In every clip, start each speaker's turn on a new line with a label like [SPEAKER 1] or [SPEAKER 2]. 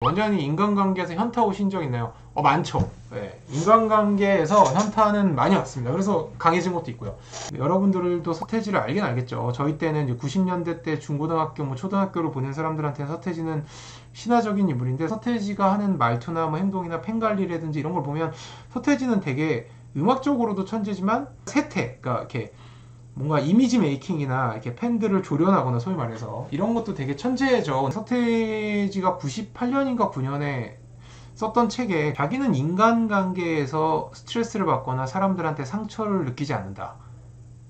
[SPEAKER 1] 원장님 인간관계에서 현타 오신 적 있나요? 많죠. 네, 인간관계에서 현타는 많이 왔습니다. 그래서 강해진 것도 있고요. 여러분들도 서태지를 알긴 알겠죠. 저희 때는 이제 90년대 때 중고등학교, 초등학교를 보낸 사람들한테는 서태지는 신화적인 인물인데, 서태지가 하는 말투나 행동이나 펜관리라든지 이런 걸 보면 서태지는 되게 음악적으로도 천재지만 그러니까 이렇게 뭔가 이미지 메이킹이나 이렇게 팬들을 조련하거나 소위 말해서 이런 것도 되게 천재죠. 서태지가 98년인가 9년에 썼던 책에 자기는 인간관계에서 스트레스를 받거나 사람들한테 상처를 느끼지 않는다.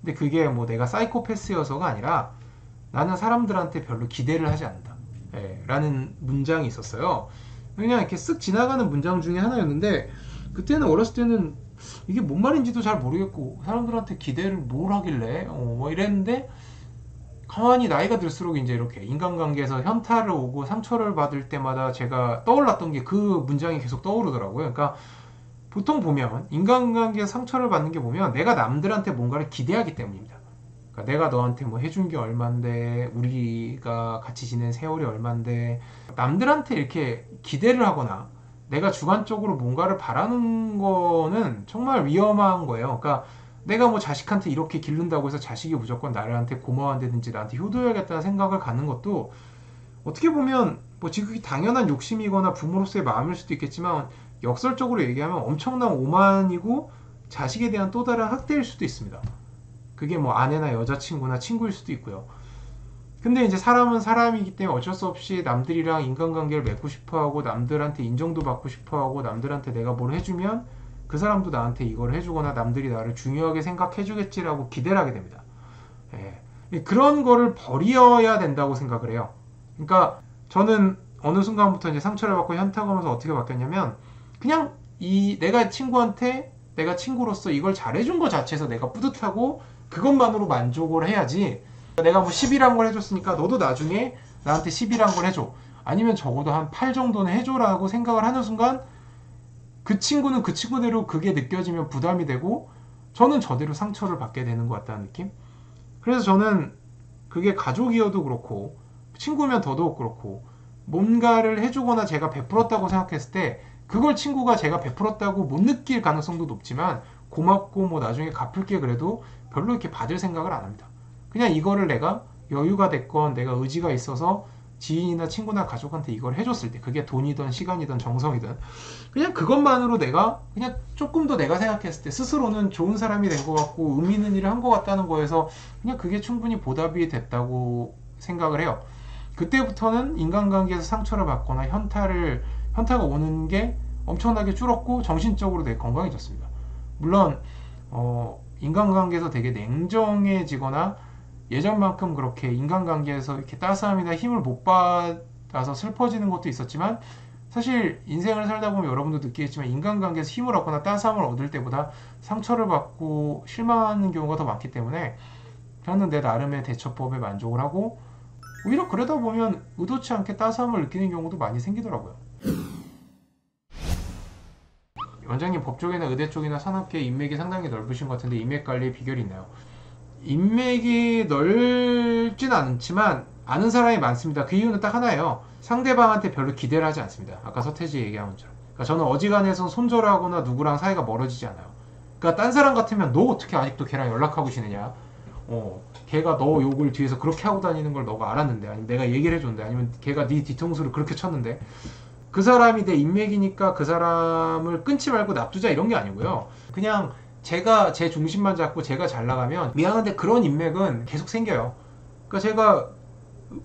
[SPEAKER 1] 근데 그게 내가 사이코패스여서가 아니라 나는 사람들한테 별로 기대를 하지 않는다. 라는 문장이 있었어요. 그냥 이렇게 쓱 지나가는 문장 중에 하나였는데, 그때는 어렸을 때는 이게 뭔 말인지도 잘 모르겠고 사람들한테 기대를 뭘 하길래 이랬는데, 가만히 나이가 들수록 이제 이렇게 인간관계에서 현타를 오고 상처를 받을 때마다 제가 떠올랐던 게 그 문장이 계속 떠오르더라고요. 그러니까 보통 보면 인간관계에서 상처를 받는 게 보면 내가 남들한테 뭔가를 기대하기 때문입니다. 그러니까 내가 너한테 해준 게 얼만데, 우리가 같이 지낸 세월이 얼만데, 남들한테 이렇게 기대를 하거나 내가 주관적으로 뭔가를 바라는 거는 정말 위험한 거예요. 그러니까 내가 자식한테 이렇게 기른다고 해서 자식이 무조건 나한테 고마워한다든지 나한테 효도해야겠다는 생각을 갖는 것도 어떻게 보면 지극히 당연한 욕심이거나 부모로서의 마음일 수도 있겠지만, 역설적으로 얘기하면 엄청난 오만이고 자식에 대한 또 다른 학대일 수도 있습니다. 그게 아내나 여자친구나 친구일 수도 있고요. 근데 이제 사람은 사람이기 때문에 어쩔 수 없이 남들이랑 인간관계를 맺고 싶어하고, 남들한테 인정도 받고 싶어하고, 남들한테 내가 뭘 해주면 그 사람도 나한테 이걸 해주거나 남들이 나를 중요하게 생각해주겠지라고 기대를 하게 됩니다. 그런 거를 버려야 된다고 생각을 해요. 그러니까 저는 어느 순간부터 이제 상처를 받고 현타가 오면서 어떻게 바뀌었냐면, 그냥 내가 친구한테 내가 친구로서 이걸 잘해준 것 자체에서 내가 뿌듯하고 그것만으로 만족을 해야지, 내가 10이란 걸 해줬으니까 너도 나중에 나한테 10이란 걸 해줘, 아니면 적어도 한 8 정도는 해줘라고 생각을 하는 순간, 그 친구는 그 친구대로 그게 느껴지면 부담이 되고 저는 저대로 상처를 받게 되는 것 같다는 느낌? 그래서 저는 그게 가족이어도 그렇고 친구면 더더욱 그렇고, 뭔가를 해주거나 제가 베풀었다고 생각했을 때 그걸 친구가 제가 베풀었다고 못 느낄 가능성도 높지만, 고맙고 나중에 갚을게 그래도 별로 이렇게 받을 생각을 안 합니다. 그냥 이거를 내가 여유가 됐건 내가 의지가 있어서 지인이나 친구나 가족한테 이걸 해줬을 때, 그게 돈이든 시간이든 정성이든, 그냥 그것만으로 내가 그냥 조금 더 내가 생각했을 때 스스로는 좋은 사람이 된 것 같고 의미 있는 일을 한 것 같다는 거에서 그냥 그게 충분히 보답이 됐다고 생각을 해요. 그때부터는 인간관계에서 상처를 받거나 현타가 오는 게 엄청나게 줄었고 정신적으로 되게 건강해졌습니다. 물론 인간관계에서 되게 냉정해지거나 예전만큼 그렇게 인간관계에서 이렇게 따스함이나 힘을 못 받아서 슬퍼지는 것도 있었지만, 사실 인생을 살다 보면 여러분도 느끼겠지만 인간관계에서 힘을 얻거나 따스함을 얻을 때보다 상처를 받고 실망하는 경우가 더 많기 때문에, 저는 내 나름의 대처법에 만족을 하고 오히려 그러다 보면 의도치 않게 따스함을 느끼는 경우도 많이 생기더라고요. 원장님, 법 쪽이나 의대 쪽이나 산업계 인맥이 상당히 넓으신 것 같은데 인맥 관리의 비결이 있나요? 인맥이 넓진 않지만 아는 사람이 많습니다. 그 이유는 딱 하나예요. 상대방한테 별로 기대를 하지 않습니다. 아까 서태지 얘기한 것처럼. 그러니까 저는 어지간해서 손절하거나 누구랑 사이가 멀어지지 않아요. 그러니까 딴 사람 같으면 너 어떻게 아직도 걔랑 연락하고 지내냐? 걔가 너 욕을 뒤에서 그렇게 하고 다니는 걸 너가 알았는데, 아니면 내가 얘기를 해줬는데, 아니면 걔가 네 뒤통수를 그렇게 쳤는데, 그 사람이 내 인맥이니까 그 사람을 끊지 말고 놔두자 이런 게 아니고요. 그냥 제가 제 중심만 잡고 제가 잘 나가면, 미안한데 그런 인맥은 계속 생겨요. 그러니까 제가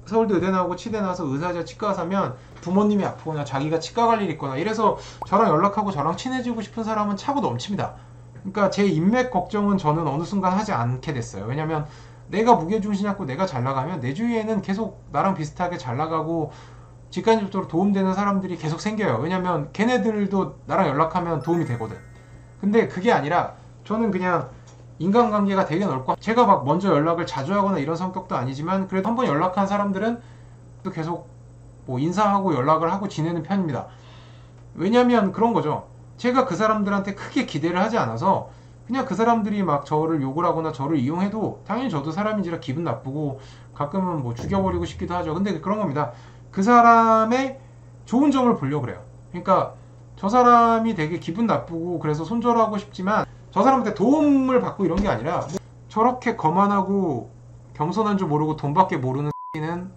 [SPEAKER 1] 서울대 의대 나오고 치대 나와서 의사자 치과 가면 부모님이 아프거나 자기가 치과 갈 일이 있거나 이래서 저랑 연락하고 저랑 친해지고 싶은 사람은 차고 넘칩니다. 그러니까 제 인맥 걱정은 저는 어느 순간 하지 않게 됐어요. 왜냐면 내가 무게중심 잡고 내가 잘 나가면 내 주위에는 계속 나랑 비슷하게 잘 나가고 직간접적으로 도움되는 사람들이 계속 생겨요. 왜냐면 걔네들도 나랑 연락하면 도움이 되거든. 근데 그게 아니라 저는 그냥 인간관계가 되게 넓고, 제가 막 먼저 연락을 자주 하거나 이런 성격도 아니지만 그래도 한번 연락한 사람들은 또 계속 인사하고 연락을 하고 지내는 편입니다. 왜냐면 그런 거죠. 제가 그 사람들한테 크게 기대를 하지 않아서 그냥 그 사람들이 막 저를 욕을 하거나 저를 이용해도 당연히 저도 사람인지라 기분 나쁘고 가끔은 죽여버리고 싶기도 하죠. 근데 그런 겁니다. 그 사람의 좋은 점을 보려고 그래요. 그러니까 저 사람이 되게 기분 나쁘고 그래서 손절하고 싶지만 저 사람한테 도움을 받고 이런 게 아니라 뭐 저렇게 거만하고 겸손한 줄 모르고 돈밖에 모르는 X는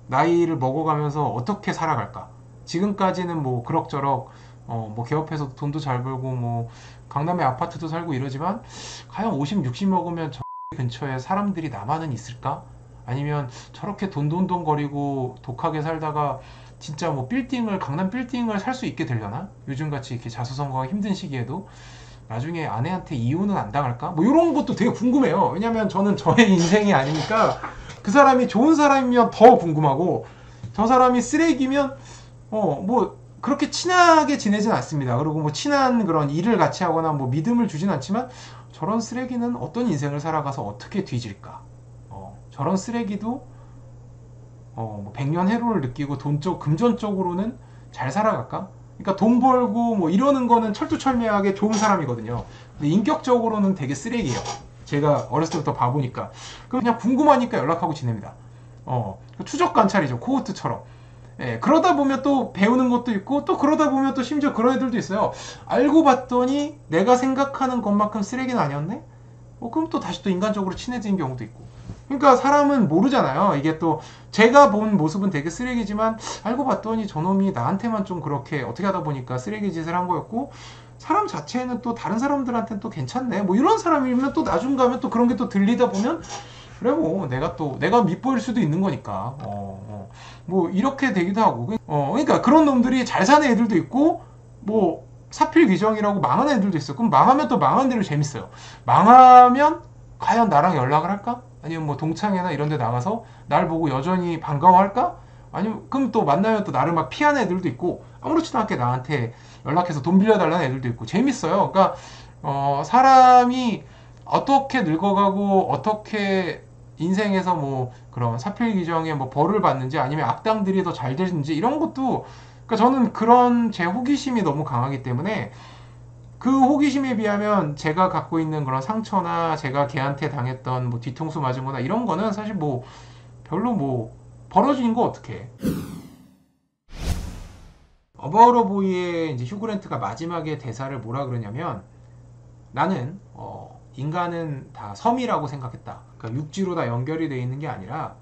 [SPEAKER 1] 나이를 먹어가면서 어떻게 살아갈까? 지금까지는 뭐 그럭저럭 뭐 개업해서 돈도 잘 벌고 뭐 강남에 아파트도 살고 이러지만 과연 50, 60 먹으면 저 근처에 사람들이 나만은 있을까? 아니면 저렇게 돈돈돈거리고 독하게 살다가 진짜 뭐 빌딩을 강남 빌딩을 살 수 있게 되려나? 요즘같이 이렇게 자수성가가 힘든 시기에도 나중에 아내한테 이혼은 안 당할까? 뭐 이런 것도 되게 궁금해요. 왜냐면 저는 저의 인생이 아니니까 그 사람이 좋은 사람이면 더 궁금하고 저 사람이 쓰레기면 뭐 그렇게 친하게 지내진 않습니다. 그리고 뭐 친한 그런 일을 같이 하거나 뭐 믿음을 주진 않지만 저런 쓰레기는 어떤 인생을 살아가서 어떻게 뒤질까? 저런 쓰레기도 뭐 백년 해로를 느끼고 금전적으로는 잘 살아갈까? 그러니까 돈 벌고 뭐 이러는 거는 철두철미하게 좋은 사람이거든요. 근데 인격적으로는 되게 쓰레기예요. 제가 어렸을 때부터 봐보니까. 그냥 궁금하니까 연락하고 지냅니다. 추적 관찰이죠. 코호트처럼. 예, 그러다 보면 또 배우는 것도 있고 또 그러다 보면 또 심지어 그런 애들도 있어요. 알고 봤더니 내가 생각하는 것만큼 쓰레기는 아니었네? 그럼 또 다시 또 인간적으로 친해지는 경우도 있고. 그러니까 사람은 모르잖아요. 이게 또 제가 본 모습은 되게 쓰레기지만 알고 봤더니 저놈이 나한테만 좀 그렇게 어떻게 하다 보니까 쓰레기 짓을 한 거였고 사람 자체는 또 다른 사람들한테는 또 괜찮네. 뭐 이런 사람이면 또 나중 가면 또 그런 게 또 들리다 보면 그래 뭐 내가 밉보일 수도 있는 거니까 뭐 이렇게 되기도 하고 그러니까 그런 놈들이 잘 사는 애들도 있고 뭐 사필귀정이라고 망한 애들도 있어. 그럼 망하면 또 망한 대로 재밌어요. 망하면 과연 나랑 연락을 할까? 아니면 뭐 동창회나 이런 데 나가서 날 보고 여전히 반가워할까? 아니면 그럼 또 만나면 또 나를 막 피하는 애들도 있고 아무렇지도 않게 나한테 연락해서 돈 빌려달라는 애들도 있고 재밌어요. 그러니까 사람이 어떻게 늙어가고 어떻게 인생에서 뭐 그런 사필귀정에 뭐 벌을 받는지 아니면 악당들이 더 잘 되는지 이런 것도 그러니까 저는 그런 제 호기심이 너무 강하기 때문에 그 호기심에 비하면 제가 갖고 있는 그런 상처나 제가 걔한테 당했던 뭐 뒤통수 맞은 거나 이런 거는 사실 뭐 별로 뭐 벌어지는 거 어떡해. 어바웃 어 보이의 이제 휴그랜트가 마지막에 대사를 뭐라 그러냐면 나는 인간은 다 섬이라고 생각했다. 그러니까 육지로 다 연결이 되어 있는 게 아니라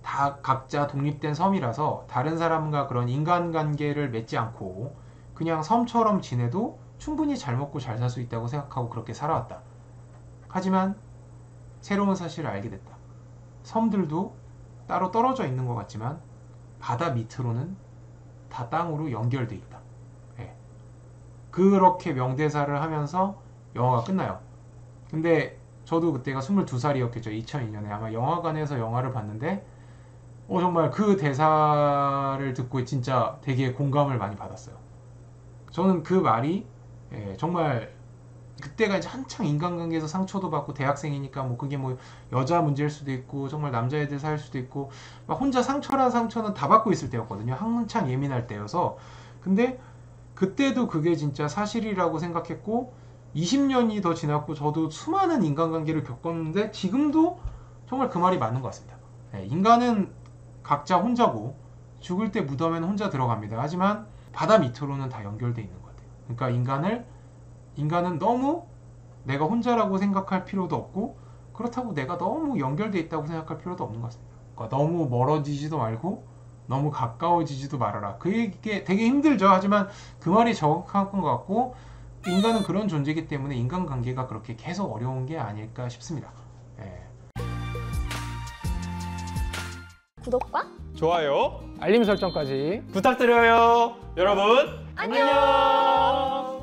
[SPEAKER 1] 다 각자 독립된 섬이라서 다른 사람과 그런 인간관계를 맺지 않고 그냥 섬처럼 지내도 충분히 잘 먹고 잘 살 수 있다고 생각하고 그렇게 살아왔다. 하지만 새로운 사실을 알게 됐다. 섬들도 따로 떨어져 있는 것 같지만 바다 밑으로는 다 땅으로 연결돼 있다. 예. 그렇게 명대사를 하면서 영화가 끝나요. 근데 저도 그때가 22살이었겠죠. 2002년에 아마 영화관에서 영화를 봤는데 정말 그 대사를 듣고 진짜 되게 공감을 많이 받았어요. 저는 그 말이 정말 그때가 이제 한창 인간관계에서 상처도 받고 대학생이니까 뭐 그게 뭐 여자 문제일 수도 있고 정말 남자애들 사이일 수도 있고 막 혼자 상처란 상처는 다 받고 있을 때였거든요. 한창 예민할 때여서. 근데 그때도 그게 진짜 사실이라고 생각했고 20년이 더 지났고 저도 수많은 인간관계를 겪었는데 지금도 정말 그 말이 맞는 것 같습니다. 인간은 각자 혼자고 죽을 때 무덤에는 혼자 들어갑니다. 하지만 바다 밑으로는 다 연결돼 있는 것 같아요. 그러니까 인간은 너무 내가 혼자라고 생각할 필요도 없고 그렇다고 내가 너무 연결돼 있다고 생각할 필요도 없는 것 같습니다. 그러니까 너무 멀어지지도 말고 너무 가까워지지도 말아라. 그게 되게 힘들죠. 하지만 그 말이 정확한 것 같고 인간은 그런 존재이기 때문에 인간관계가 그렇게 계속 어려운 게 아닐까 싶습니다.
[SPEAKER 2] 구독과
[SPEAKER 3] 좋아요,
[SPEAKER 1] 알림 설정까지
[SPEAKER 3] 부탁드려요. 여러분,
[SPEAKER 2] 안녕.